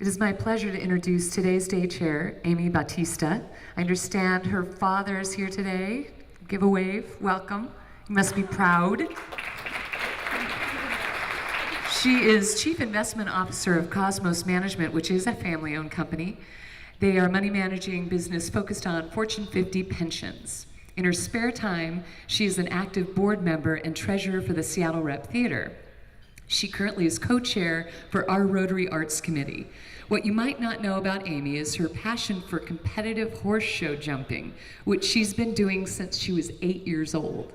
It is my pleasure to introduce today's day chair, Amy Bautista. I understand her father is here today. Give a wave, welcome. You must be proud. She is Chief Investment Officer of Cosmos Management, which is a family-owned company. They are a money managing business focused on Fortune 50 pensions. In her spare time, she is an active board member and treasurer for the Seattle Rep Theater. She currently is co-chair for our Rotary Arts Committee. What you might not know about Amy is her passion for competitive horse show jumping, which she's been doing since she was 8 years old.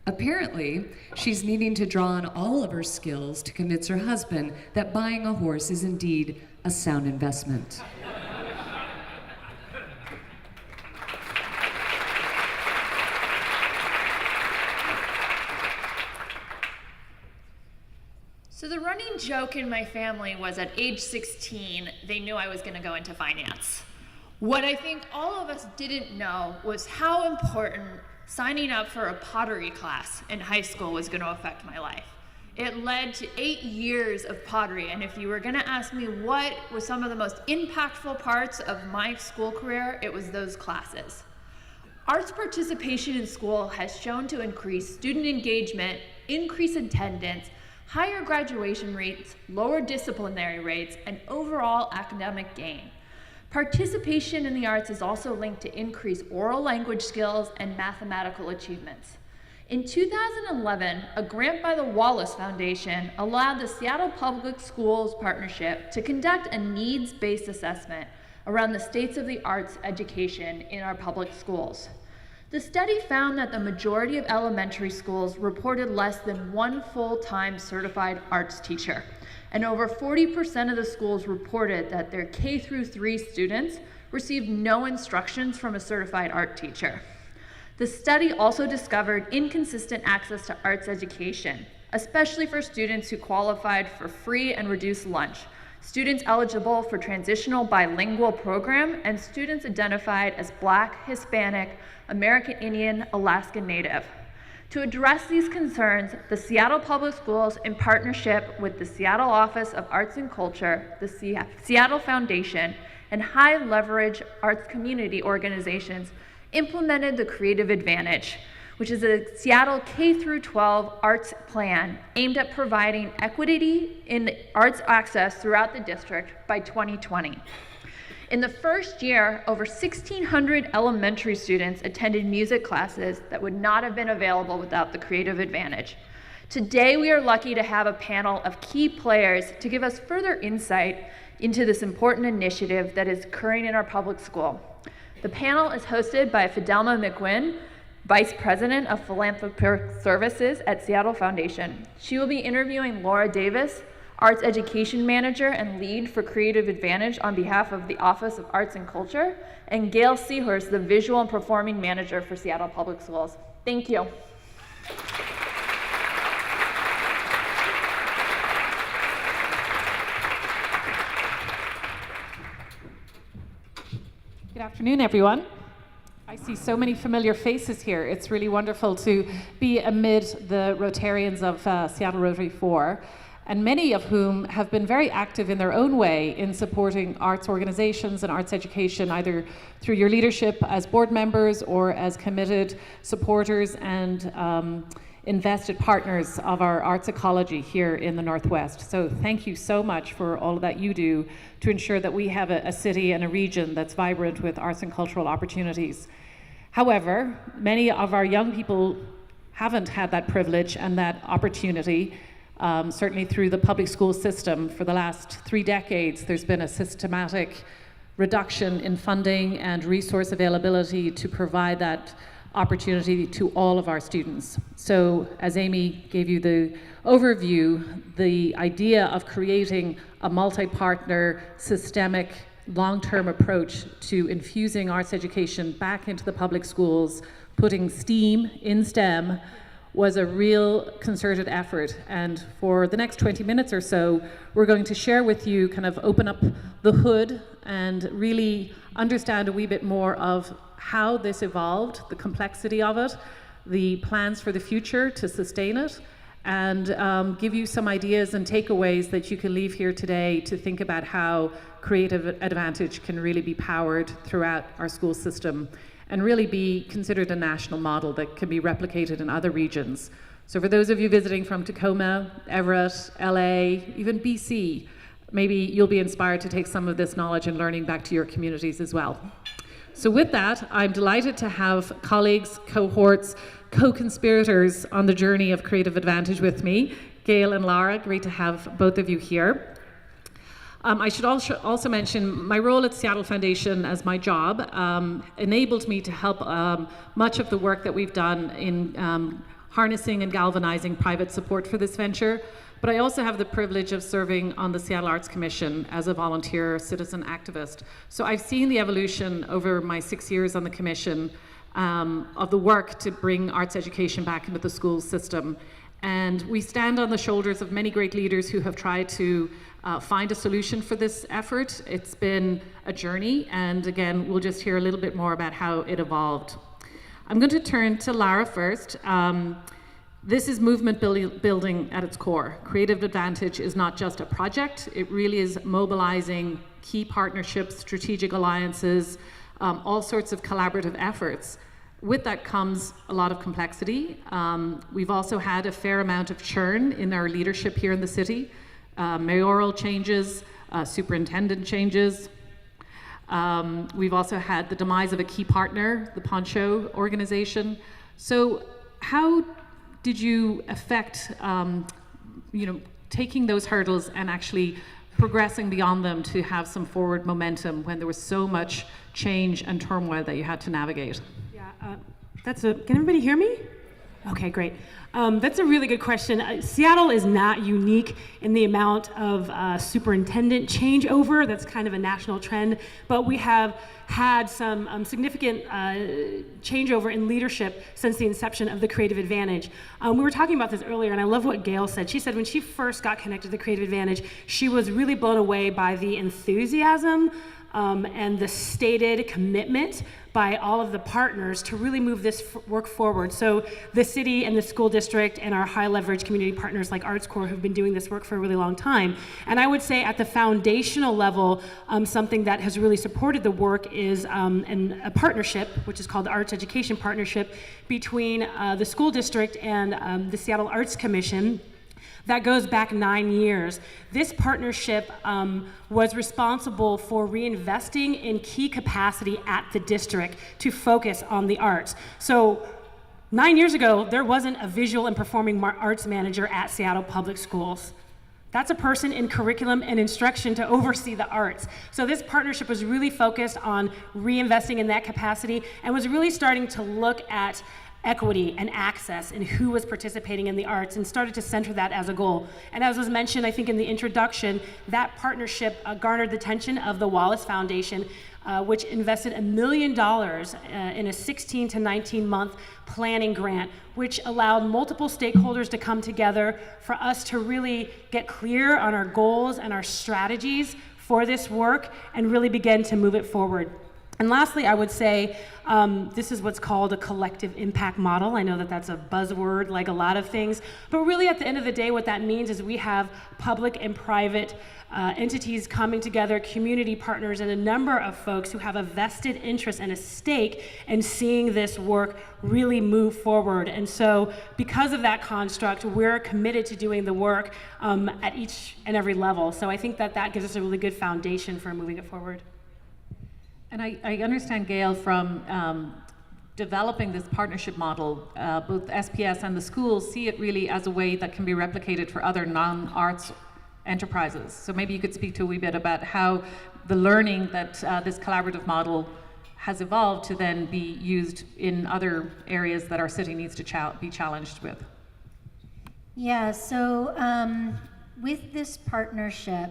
Apparently, she's needing to draw on all of her skills to convince her husband that buying a horse is indeed a sound investment. So the running joke in my family was at age 16, they knew I was going to go into finance. What I think all of us didn't know was how important signing up for a pottery class in high school was going to affect my life. It led to 8 years of pottery, and if you were going to ask me what was some of the most impactful parts of my school career, it was those classes. Arts participation in school has shown to increase student engagement, increase attendance, higher graduation rates, lower disciplinary rates, and overall academic gain. Participation in the arts is also linked to increased oral language skills and mathematical achievements. In 2011, a grant by the Wallace Foundation allowed the Seattle Public Schools Partnership to conduct a needs-based assessment around the states of the arts education in our public schools. The study found that the majority of elementary schools reported less than one full-time certified arts teacher, and over 40% of the schools reported that their K-3 students received no instructions from a certified art teacher. The study also discovered inconsistent access to arts education, especially for students who qualified for free and reduced lunch, students eligible for transitional bilingual program, and students identified as Black, Hispanic, American Indian, Alaskan Native. To address these concerns, the Seattle Public Schools, in partnership with the Seattle Office of Arts and Culture, the Seattle Foundation, and high leverage arts community organizations, implemented the Creative Advantage, which is a Seattle K-12 arts plan aimed at providing equity in arts access throughout the district by 2020. In the first year, over 1,600 elementary students attended music classes that would not have been available without the Creative Advantage. Today, we are lucky to have a panel of key players to give us further insight into this important initiative that is occurring in our public school. The panel is hosted by Fidelma McGinn, Vice President of Philanthropic Services at Seattle Foundation. She will be interviewing Lara Davis, Arts Education Manager and Lead for Creative Advantage on behalf of the Office of Arts and Culture, and Gail Sehlhorst, the Visual and Performing Manager for Seattle Public Schools. Thank you. Good afternoon, everyone. I see so many familiar faces here. It's really wonderful to be amid the Rotarians of Seattle Rotary 4, and many of whom have been very active in their own way in supporting arts organizations and arts education, either through your leadership as board members or as committed supporters and invested partners of our arts ecology here in the Northwest. So thank you so much for all that you do to ensure that we have a city and a region that's vibrant with arts and cultural opportunities. However, many of our young people haven't had that privilege and that opportunity. Certainly through the public school system for the last 3 decades, there's been a systematic reduction in funding and resource availability to provide that opportunity to all of our students. So as Amy gave you the overview, the idea of creating a multi-partner, systemic, long-term approach to infusing arts education back into the public schools, putting STEAM in STEM, was a real concerted effort. And for the next 20 minutes or so, we're going to share with you, kind of open up the hood and really understand a wee bit more of how this evolved, the complexity of it, the plans for the future to sustain it, and give you some ideas and takeaways that you can leave here today to think about how creative advantage can really be powered throughout our school system and really be considered a national model that can be replicated in other regions. So for those of you visiting from Tacoma, Everett, LA, even BC, maybe you'll be inspired to take some of this knowledge and learning back to your communities as well. So with that, I'm delighted to have colleagues, cohorts, co-conspirators on the journey of creative advantage with me. Gail and Lara, great to have both of you here. I should also mention my role at Seattle Foundation as my job enabled me to help much of the work that we've done in harnessing and galvanizing private support for this venture. But I also have the privilege of serving on the Seattle Arts Commission as a volunteer citizen activist. So I've seen the evolution over my 6 years on the commission of the work to bring arts education back into the school system. And we stand on the shoulders of many great leaders who have tried to find a solution for this effort. It's been a journey, and again, we'll just hear a little bit more about how it evolved. I'm going to turn to Lara first. This is movement building at its core. Creative Advantage is not just a project, it really is mobilizing key partnerships, strategic alliances, all sorts of collaborative efforts. With that comes a lot of complexity. We've also had a fair amount of churn in our leadership here in the city, mayoral changes, superintendent changes. We've also had the demise of a key partner, the Poncho organization. So how did you affect, taking those hurdles and actually progressing beyond them to have some forward momentum when there was so much change and turmoil that you had to navigate? Can everybody hear me? Okay, great. That's a really good question. Seattle is not unique in the amount of superintendent changeover. That's kind of a national trend, but we have had some significant changeover in leadership since the inception of the Creative Advantage. We were talking about this earlier, and I love what Gail said. She said when she first got connected to the Creative Advantage, she was really blown away by the enthusiasm and the stated commitment by all of the partners to really move this work forward. So the city and the school district and our high leverage community partners like Arts Corps have been doing this work for a really long time. And I would say at the foundational level, something that has really supported the work is a partnership, which is called the Arts Education Partnership, between the school district and the Seattle Arts Commission. That goes back 9 years. This partnership was responsible for reinvesting in key capacity at the district to focus on the arts. So 9 years ago, there wasn't a visual and performing arts manager at Seattle Public Schools. That's a person in curriculum and instruction to oversee the arts. So this partnership was really focused on reinvesting in that capacity and was really starting to look at equity and access and who was participating in the arts and started to center that as a goal. And as was mentioned, I think in the introduction, that partnership garnered the attention of the Wallace Foundation, which invested $1 million in a 16 to 19 month planning grant, which allowed multiple stakeholders to come together for us to really get clear on our goals and our strategies for this work and really begin to move it forward. And lastly, I would say this is what's called a collective impact model. I know that that's a buzzword like a lot of things, but really at the end of the day, what that means is we have public and private entities coming together, community partners, and a number of folks who have a vested interest and a stake in seeing this work really move forward. And so because of that construct, we're committed to doing the work at each and every level. So I think that that gives us a really good foundation for moving it forward. And I understand, Gail, from developing this partnership model, both SPS and the schools see it really as a way that can be replicated for other non-arts enterprises. So maybe you could speak to a wee bit about how the learning that this collaborative model has evolved to then be used in other areas that our city needs to be challenged with. Yeah, so with this partnership,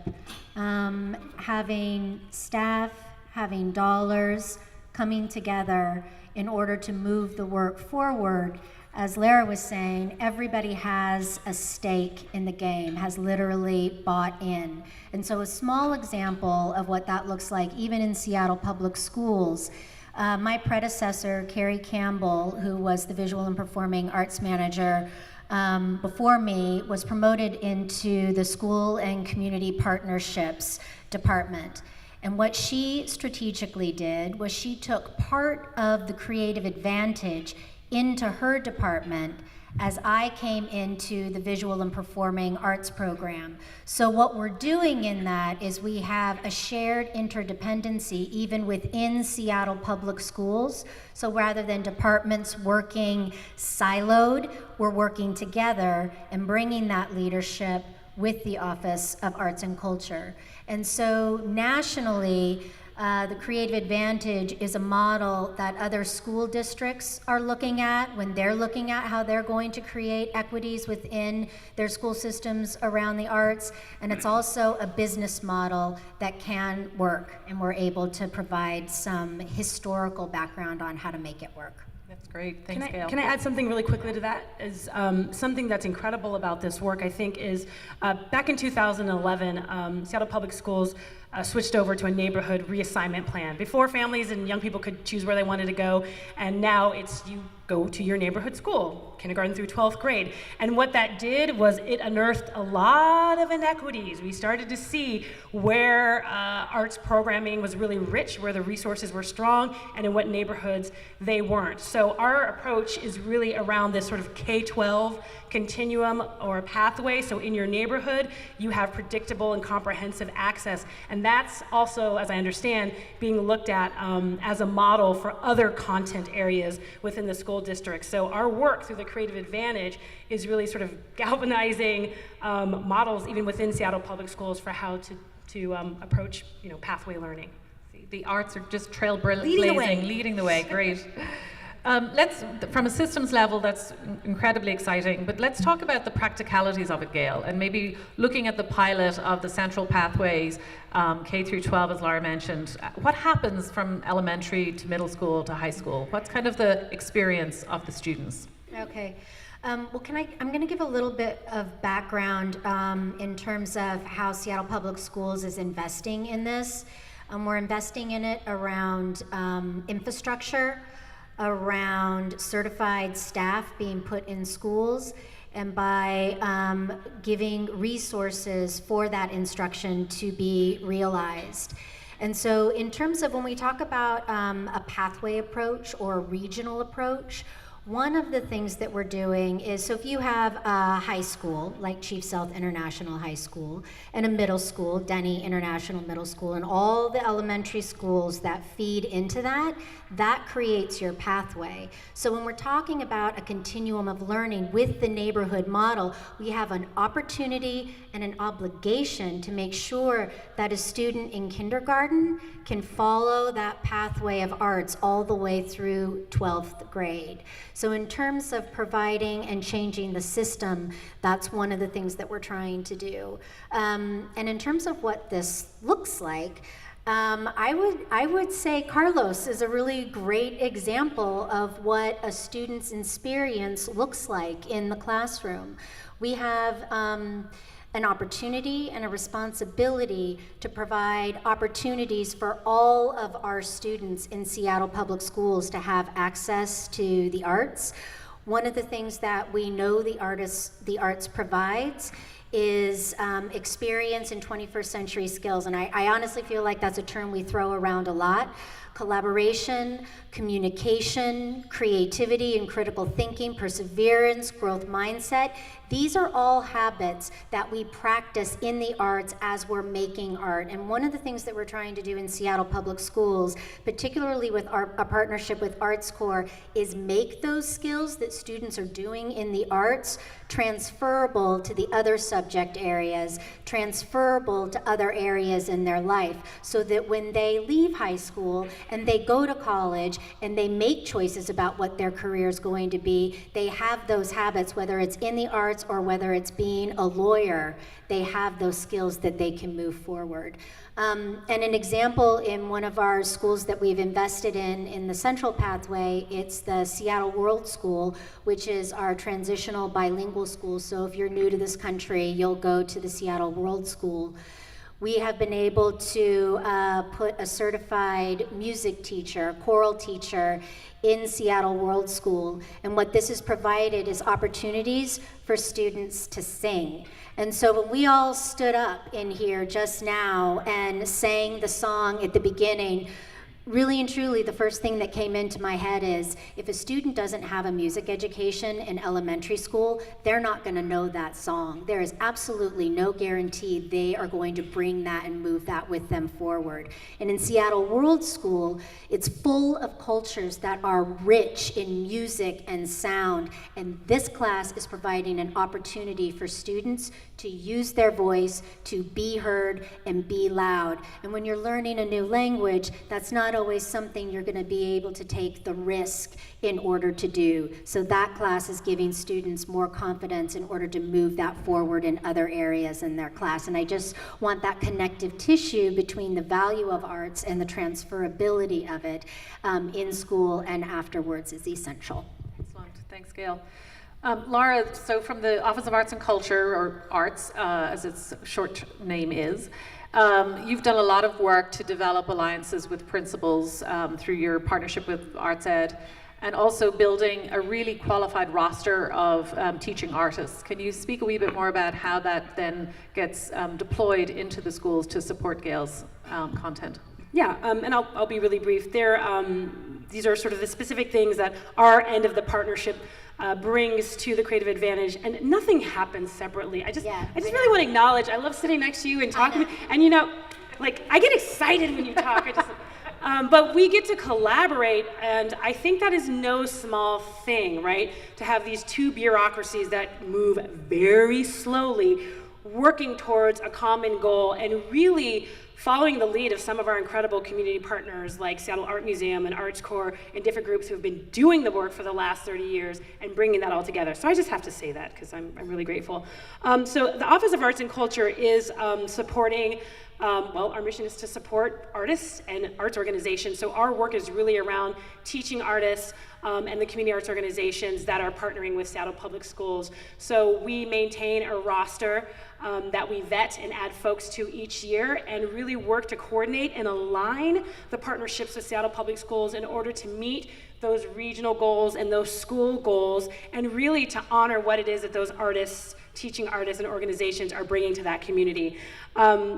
having staff, having dollars coming together in order to move the work forward, as Lara was saying, everybody has a stake in the game, has literally bought in. And so a small example of what that looks like, even in Seattle Public Schools, my predecessor, Carrie Campbell, who was the Visual and Performing Arts Manager, before me was promoted into the School and Community Partnerships department. And what she strategically did was she took part of the creative advantage into her department as I came into the visual and performing arts program. So what we're doing in that is we have a shared interdependency even within Seattle Public Schools. So rather than departments working siloed, we're working together and bringing that leadership with the Office of Arts and Culture. And so nationally, the Creative Advantage is a model that other school districts are looking at when they're looking at how they're going to create equities within their school systems around the arts. And it's also a business model that can work, and we're able to provide some historical background on how to make it work. That's great. Thanks, Gail. Can I add something really quickly to that? Is something that's incredible about this work, I think, is back in 2011, Seattle Public Schools switched over to a neighborhood reassignment plan. Before, families and young people could choose where they wanted to go, and now it's you go to your neighborhood school, kindergarten through 12th grade. And what that did was it unearthed a lot of inequities. We started to see where arts programming was really rich, where the resources were strong, and in what neighborhoods they weren't. So our approach is really around this sort of K-12 continuum or pathway. So in your neighborhood, you have predictable and comprehensive access. And that's also, as I understand, being looked at as a model for other content areas within the school district. So our work through the Creative Advantage is really sort of galvanizing models even within Seattle Public Schools for how to approach, pathway learning. The arts are just trailblazing, leading the way. Great. Let's, from a systems level, that's incredibly exciting, but let's talk about the practicalities of it, Gail, and maybe looking at the pilot of the central pathways, K through 12, as Lara mentioned. What happens from elementary to middle school to high school? What's kind of the experience of the students? Okay. I'm going to give a little bit of background in terms of how Seattle Public Schools is investing in this. We're investing in it around infrastructure, around certified staff being put in schools, and by giving resources for that instruction to be realized. And so in terms of when we talk about a pathway approach or a regional approach, one of the things that we're doing is, so if you have a high school, like Chief Sealth International High School, and a middle school, Denny International Middle School, and all the elementary schools that feed into that, that creates your pathway. So when we're talking about a continuum of learning with the neighborhood model, we have an opportunity and an obligation to make sure that a student in kindergarten can follow that pathway of arts all the way through 12th grade. So in terms of providing and changing the system, that's one of the things that we're trying to do. And in terms of what this looks like, I would say Carlos is a really great example of what a student's experience looks like in the classroom. We have an opportunity and a responsibility to provide opportunities for all of our students in Seattle Public Schools to have access to the arts. One of the things that we know the arts provides is experience in 21st century skills. And I honestly feel like that's a term we throw around a lot. Collaboration, communication, creativity and critical thinking, perseverance, growth mindset. These are all habits that we practice in the arts as we're making art. And one of the things that we're trying to do in Seattle Public Schools, particularly with our partnership with ArtsCorps, is make those skills that students are doing in the arts transferable to the other subject areas, transferable to other areas in their life, so that when they leave high school and they go to college and they make choices about what their career is going to be, they have those habits, whether it's in the arts or whether it's being a lawyer, they have those skills that they can move forward. And an example in one of our schools that we've invested in the Central Pathway, it's the Seattle World School, which is our transitional bilingual school. So if you're new to this country, you'll go to the Seattle World School. We have been able to put a certified music teacher, choral teacher in Seattle World School. And what this has provided is opportunities for students to sing. And so when we all stood up in here just now and sang the song at the beginning, really and truly, the first thing that came into my head is, if a student doesn't have a music education in elementary school, they're not going to know that song. There is absolutely no guarantee they are going to bring that and move that with them forward. And in Seattle World School, it's full of cultures that are rich in music and sound, and this class is providing an opportunity for students to use their voice, to be heard, and be loud. And when you're learning a new language, that's not always something you're going to be able to take the risk in order to do. So that class is giving students more confidence in order to move that forward in other areas in their class. And I just want that connective tissue between the value of arts and the transferability of it in school and afterwards is essential. Excellent. Thanks, Gail. Lara, so from the Office of Arts and Culture, or Arts, as its short name is, you've done a lot of work to develop alliances with principals through your partnership with ArtsEd, and also building a really qualified roster of teaching artists. Can you speak a wee bit more about how that then gets deployed into the schools to support Gail's content? Yeah, and I'll be really brief. These are sort of the specific things that our end of the partnership brings to the Creative Advantage, and nothing happens separately. I just really want to acknowledge, I love sitting next to you and talking, and like, I get excited when you talk. But we get to collaborate, and I think that is no small thing, right? To have these two bureaucracies that move very slowly, working towards a common goal, and really following the lead of some of our incredible community partners like Seattle Art Museum and Arts Corps and different groups who have been doing the work for the last 30 years and bringing that all together. So I just have to say that because I'm really grateful. So the Office of Arts and Culture is supporting, our mission is to support artists and arts organizations. So our work is really around teaching artists and the community arts organizations that are partnering with Seattle Public Schools. So we maintain a roster that we vet and add folks to each year, and really work to coordinate and align the partnerships with Seattle Public Schools in order to meet those regional goals and those school goals, and really to honor what it is that those artists, teaching artists and organizations are bringing to that community.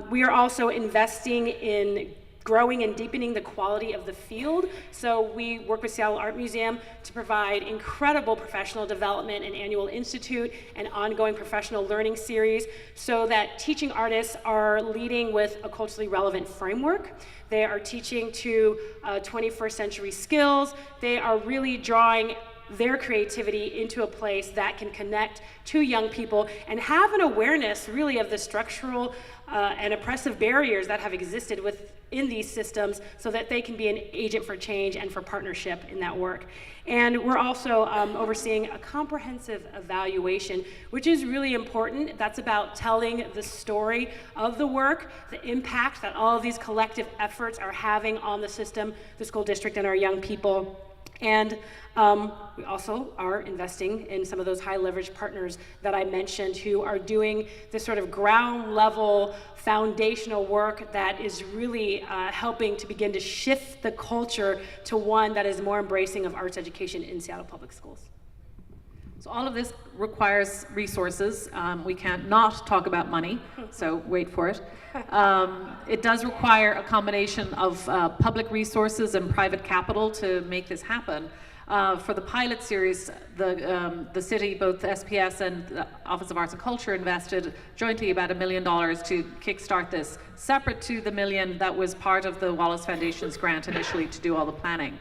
We are also investing in growing and deepening the quality of the field. So we work with Seattle Art Museum to provide incredible professional development and annual institute and ongoing professional learning series, so that teaching artists are leading with a culturally relevant framework. They are teaching to 21st century skills. They are really drawing their creativity into a place that can connect to young people and have an awareness really of the structural and oppressive barriers that have existed within these systems, so that they can be an agent for change and for partnership in that work. And we're also overseeing a comprehensive evaluation, which is really important. That's about telling the story of the work, the impact that all of these collective efforts are having on the system, the school district, and our young people. And we also are investing in some of those high leverage partners that I mentioned, who are doing this sort of ground level foundational work that is really helping to begin to shift the culture to one that is more embracing of arts education in Seattle Public Schools. So all of this requires resources. We can't not talk about money, so wait for it. It does require a combination of public resources and private capital to make this happen. For the pilot series, the city, both SPS and the Office of Arts and Culture, invested jointly about $1 million to kickstart this, separate to the $1 million that was part of the Wallace Foundation's grant initially to do all the planning.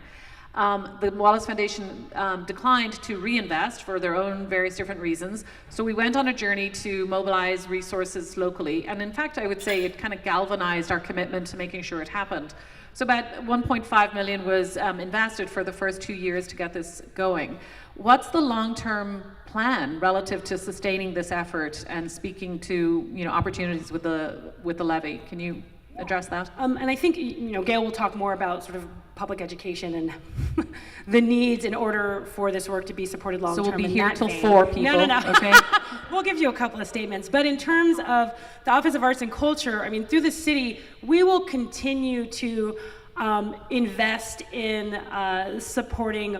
The Wallace Foundation declined to reinvest for their own various different reasons. So we went on a journey to mobilize resources locally. And in fact, I would say it kind of galvanized our commitment to making sure it happened. So about $1.5 million was invested for the first 2 years to get this going. What's the long-term plan relative to sustaining this effort and speaking to opportunities with the levy? Can you address that? And I think Gail will talk more about sort of public education and the needs in order for this work to be supported long term. So we'll be in here that till vein. 4 people. No. Okay. We'll give you a couple of statements. But in terms of the Office of Arts and Culture, I mean, through the city, we will continue to invest in supporting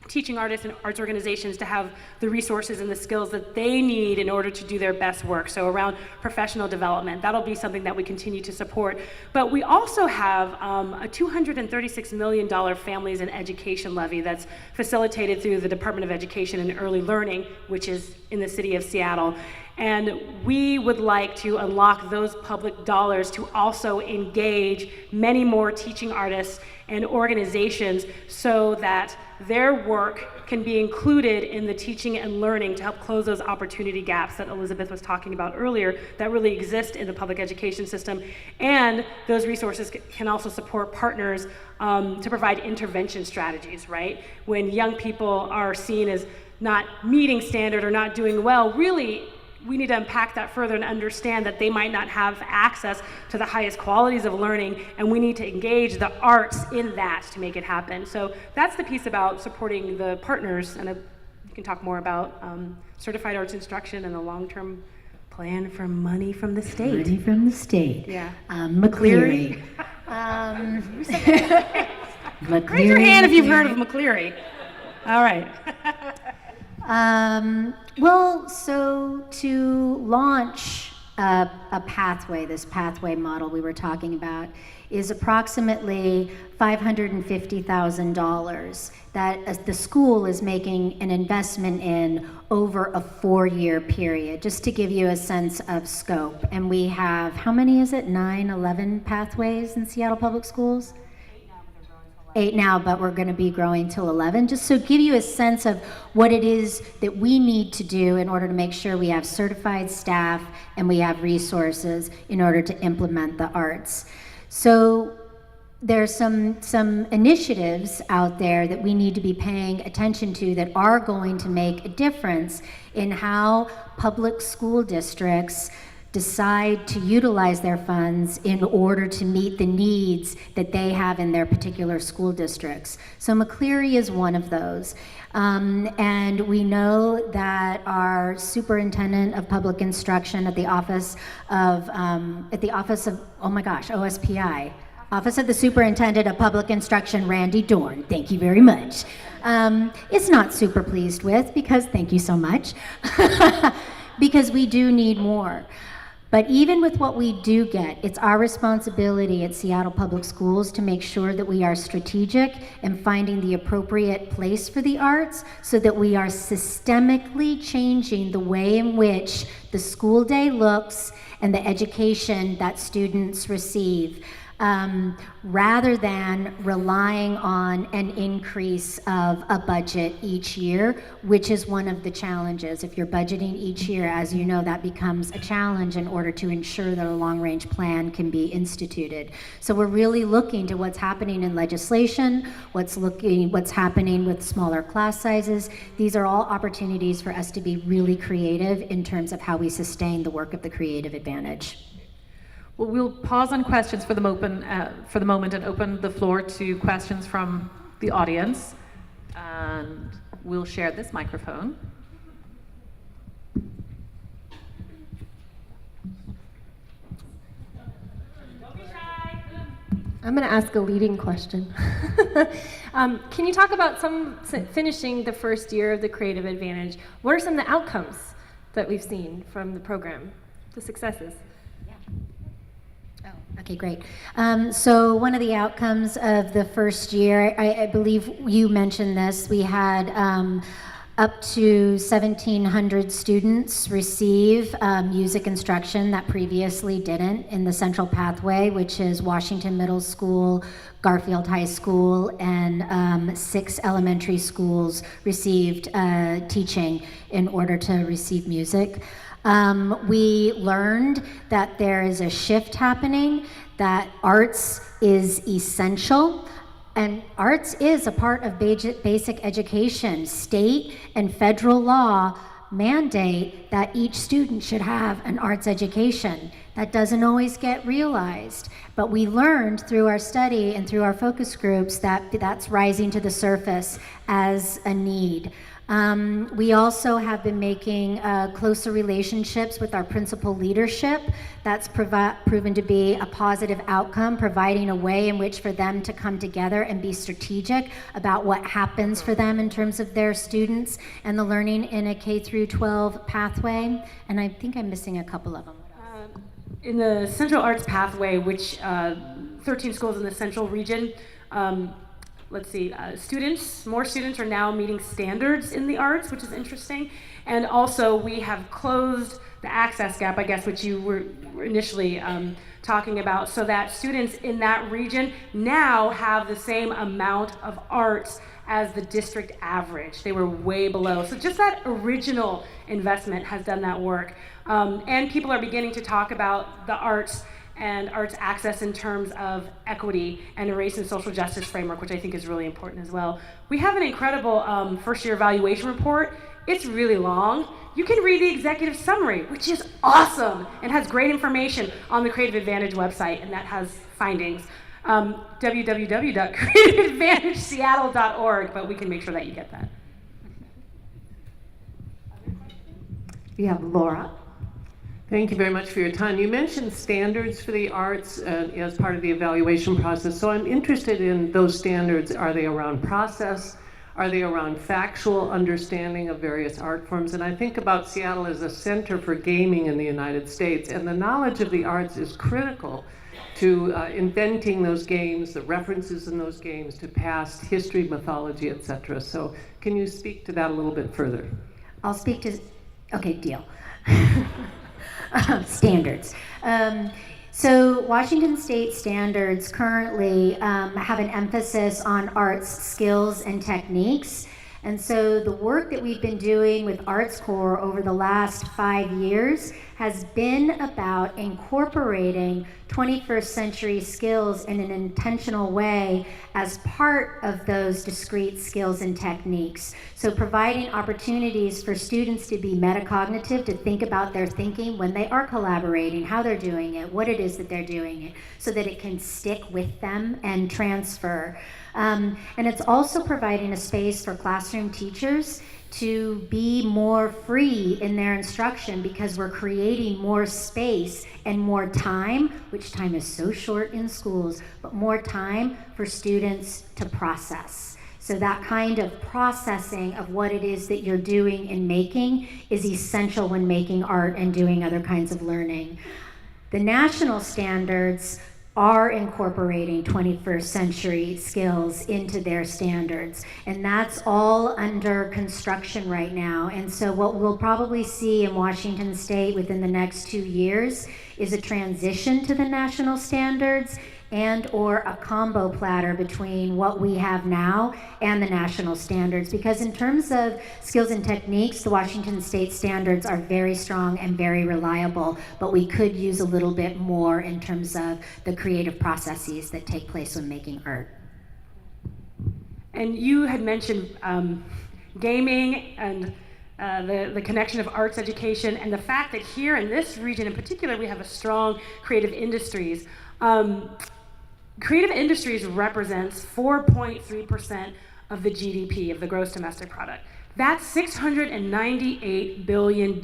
teaching artists and arts organizations to have the resources and the skills that they need in order to do their best work. So around professional development, that'll be something that we continue to support. But we also have a $236 million Families and Education levy that's facilitated through the Department of Education and Early Learning, which is in the city of Seattle. And we would like to unlock those public dollars to also engage many more teaching artists and organizations so that their work can be included in the teaching and learning to help close those opportunity gaps that Elizabeth was talking about earlier that really exist in the public education system. And those resources can also support partners to provide intervention strategies, right? When young people are seen as not meeting standard or not doing well, really we need to unpack that further and understand that they might not have access to the highest qualities of learning, and we need to engage the arts in that to make it happen. So that's the piece about supporting the partners, and you can talk more about certified arts instruction and the long-term plan for money from the state. Money from the state. Yeah. McCleary. Raise your hand if you've heard of McCleary. All right. Well, so to launch a pathway, this pathway model we were talking about, is approximately $550,000 that the school is making an investment in over a 4-year period, just to give you a sense of scope. And we have, how many is it? 9, 11 pathways in Seattle Public Schools? 8 now, but we're going to be growing till 11, just so give you a sense of what it is that we need to do in order to make sure we have certified staff and we have resources in order to implement the arts. So there's some initiatives out there that we need to be paying attention to that are going to make a difference in how public school districts decide to utilize their funds in order to meet the needs that they have in their particular school districts. So McCleary is one of those. And we know that our superintendent of public instruction at the office of, OSPI, Office of the Superintendent of Public Instruction, Randy Dorn, thank you very much, is not super pleased with, because thank you so much, because we do need more. But even with what we do get, it's our responsibility at Seattle Public Schools to make sure that we are strategic in finding the appropriate place for the arts so that we are systemically changing the way in which the school day looks and the education that students receive. Rather than relying on an increase of a budget each year, which is one of the challenges. If you're budgeting each year, as you know, that becomes a challenge in order to ensure that a long-range plan can be instituted. So we're really looking to what's happening in legislation, what's happening with smaller class sizes. These are all opportunities for us to be really creative in terms of how we sustain the work of the creative advantage. Well, we'll pause on questions for the moment and open the floor to questions from the audience. And we'll share this microphone. I'm going to ask a leading question. Can you talk about finishing the first year of the Creative Advantage? What are some of the outcomes that we've seen from the program, the successes? Okay, great. So one of the outcomes of the first year, I believe you mentioned this, we had up to 1,700 students receive music instruction that previously didn't in the Central Pathway, which is Washington Middle School, Garfield High School, and 6 elementary schools received teaching in order to receive music. We learned that there is a shift happening, that arts is essential, and arts is a part of basic education. State and federal law mandate that each student should have an arts education. That doesn't always get realized, but we learned through our study and through our focus groups that that's rising to the surface as a need. We also have been making closer relationships with our principal leadership. That's proven to be a positive outcome, providing a way in which for them to come together and be strategic about what happens for them in terms of their students and the learning in a K through 12 pathway. And I think I'm missing a couple of them. In the Central Arts Pathway, which 13 schools in the Central region, let's see, more students are now meeting standards in the arts, which is interesting. And also we have closed the access gap, I guess, which you were initially talking about, so that students in that region now have the same amount of arts as the district average. They were way below. So just that original investment has done that work. And people are beginning to talk about the arts and arts access in terms of equity and a race and social justice framework, which I think is really important as well. We have an incredible first-year evaluation report. It's really long. You can read the executive summary, which is awesome and has great information on the Creative Advantage website, and that has findings. www.creativeadvantageseattle.org, but we can make sure that you get that. We have Laura. Thank you very much for your time. You mentioned standards for the arts as part of the evaluation process. So I'm interested in those standards. Are they around process? Are they around factual understanding of various art forms? And I think about Seattle as a center for gaming in the United States, and the knowledge of the arts is critical to inventing those games, the references in those games to past history, mythology, etc. So can you speak to that a little bit further? I'll speak to, okay, deal. Standards. So Washington State standards currently have an emphasis on arts skills and techniques. And so the work that we've been doing with Arts Corps over the last 5 years has been about incorporating 21st century skills in an intentional way as part of those discrete skills and techniques. So providing opportunities for students to be metacognitive, to think about their thinking when they are collaborating, how they're doing it, what it is that they're doing it, so that it can stick with them and transfer. And it's also providing a space for classroom teachers to be more free in their instruction, because we're creating more space and more time, which time is so short in schools, but more time for students to process. So that kind of processing of what it is that you're doing and making is essential when making art and doing other kinds of learning. The national standards are incorporating 21st century skills into their standards, and that's all under construction right now. And so what we'll probably see in Washington State within the next 2 years is a transition to the national standards and or a combo platter between what we have now and the national standards. Because in terms of skills and techniques, the Washington State standards are very strong and very reliable, but we could use a little bit more in terms of the creative processes that take place when making art. And you had mentioned gaming and the connection of arts education, and the fact that here in this region in particular, we have a strong creative industries. Creative industries represents 4.3% of the GDP, of the gross domestic product. That's $698 billion,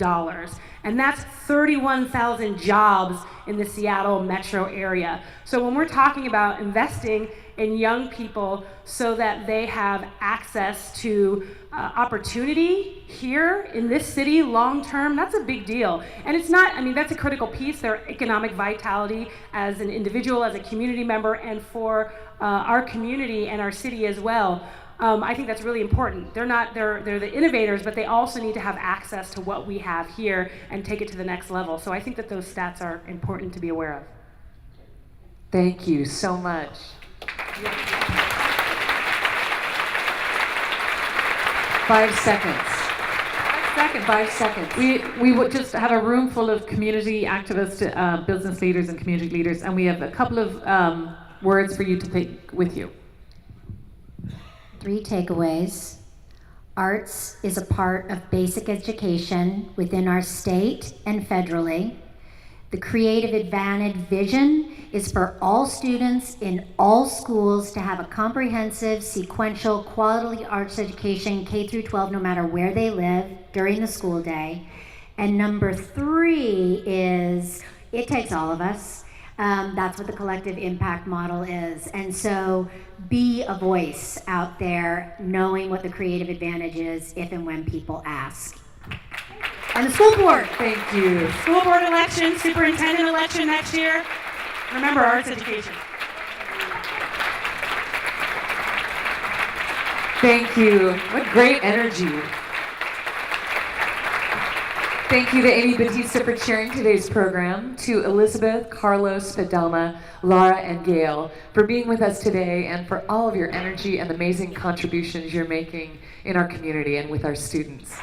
and that's 31,000 jobs in the Seattle metro area. So when we're talking about investing in young people so that they have access to opportunity here in this city long term, that's a big deal. And it's not, I mean, that's a critical piece, their economic vitality as an individual, as a community member, and for our community and our city as well. I think that's really important. They're the innovators, but they also need to have access to what we have here and take it to the next level. So I think that those stats are important to be aware of. Thank you so much. 5 seconds. 5 seconds. We would just had a room full of community activists, business leaders, and community leaders, and we have a couple of words for you to take with you. 3 takeaways. Arts is a part of basic education within our state and federally. The Creative Advantage vision is for all students in all schools to have a comprehensive, sequential, quality arts education, K through 12, no matter where they live during the school day. And number 3 is, it takes all of us. That's what the collective impact model is. And so be a voice out there knowing what the Creative Advantage is if and when people ask. And the school board. Thank you. School board election, superintendent election next year. Remember, arts education. Thank you. What great energy. Thank you to Amy Bautista for chairing today's program, to Elizabeth, Carlos, Fidelma, Lara, and Gail for being with us today, and for all of your energy and amazing contributions you're making in our community and with our students.